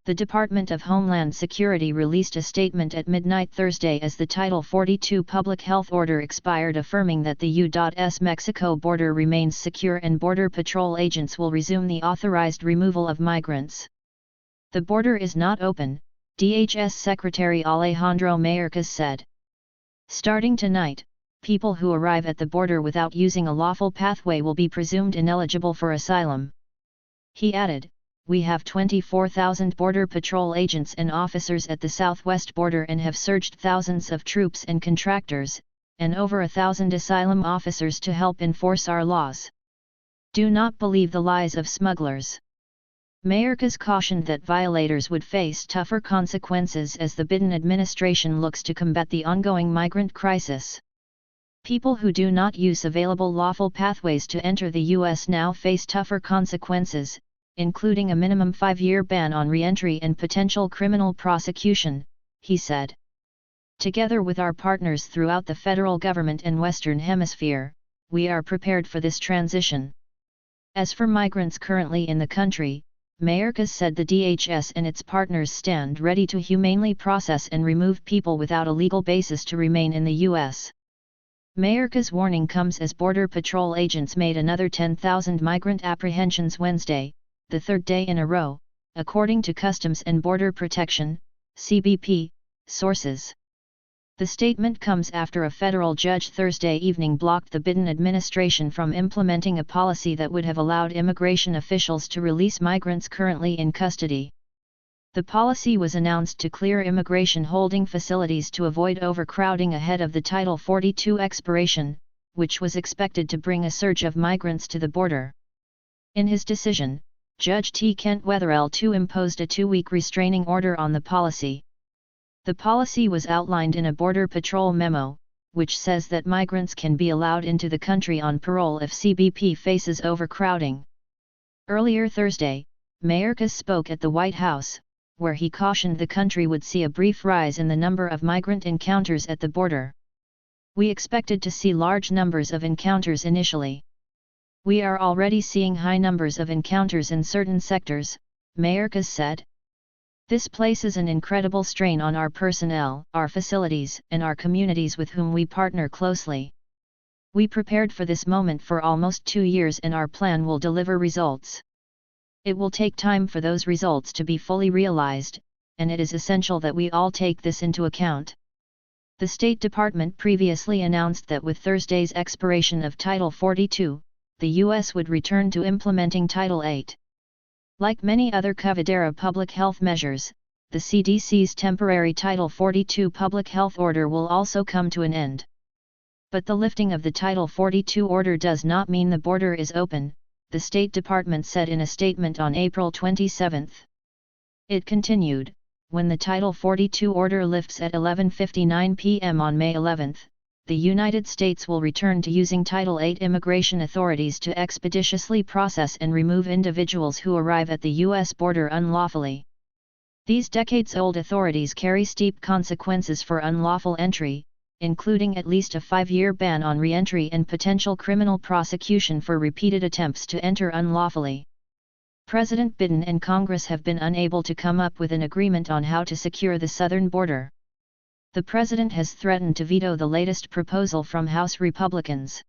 The Department of Homeland Security released a statement at midnight Thursday as the Title 42 public health order expired, affirming that the U.S. Mexico border remains secure and Border Patrol agents will resume the authorized removal of migrants. The border is not open, DHS Secretary Alejandro Mayorkas said. Starting tonight, people who arrive at the border without using a lawful pathway will be presumed ineligible for asylum. He added, "We have 24,000 Border Patrol agents and officers at the southwest border and have surged thousands of troops and contractors, and over 1,000 asylum officers to help enforce our laws. Do not believe the lies of smugglers." Mayorkas cautioned that violators would face tougher consequences as the Biden administration looks to combat the ongoing migrant crisis. People who do not use available lawful pathways to enter the U.S. now face tougher consequences, including a minimum 5-year ban on re-entry and potential criminal prosecution, he said. Together with our partners throughout the federal government and Western Hemisphere, we are prepared for this transition. As for migrants currently in the country, Mayorkas said the DHS and its partners stand ready to humanely process and remove people without a legal basis to remain in the U.S. Mayorkas' warning comes as Border Patrol agents made another 10,000 migrant apprehensions Wednesday, the third day in a row, according to Customs and Border Protection, CBP, sources. The statement comes after a federal judge Thursday evening blocked the Biden administration from implementing a policy that would have allowed immigration officials to release migrants currently in custody. The policy was announced to clear immigration holding facilities to avoid overcrowding ahead of the Title 42 expiration, which was expected to bring a surge of migrants to the border. In his decision, Judge T. Kent Wetherell II imposed a 2-week restraining order on the policy. The policy was outlined in a Border Patrol memo, which says that migrants can be allowed into the country on parole if CBP faces overcrowding. Earlier Thursday, Mayorkas spoke at the White House, where he cautioned the country would see a brief rise in the number of migrant encounters at the border. "We expected to see large numbers of encounters initially. We are already seeing high numbers of encounters in certain sectors," Mayorkas said. "This places an incredible strain on our personnel, our facilities, and our communities with whom we partner closely. We prepared for this moment for almost 2 years and our plan will deliver results. It will take time for those results to be fully realized, and it is essential that we all take this into account." The State Department previously announced that with Thursday's expiration of Title 42, the U.S. would return to implementing Title 8. Like many other COVID-era public health measures, the CDC's temporary Title 42 public health order will also come to an end. But the lifting of the Title 42 order does not mean the border is open, the State Department said in a statement on April 27. It continued, "When the Title 42 order lifts at 11:59 p.m. on May 11, the United States will return to using Title 8 immigration authorities to expeditiously process and remove individuals who arrive at the U.S. border unlawfully. These decades-old authorities carry steep consequences for unlawful entry, including at least a 5-year ban on re-entry and potential criminal prosecution for repeated attempts to enter unlawfully." President Biden and Congress have been unable to come up with an agreement on how to secure the southern border. The president has threatened to veto the latest proposal from House Republicans.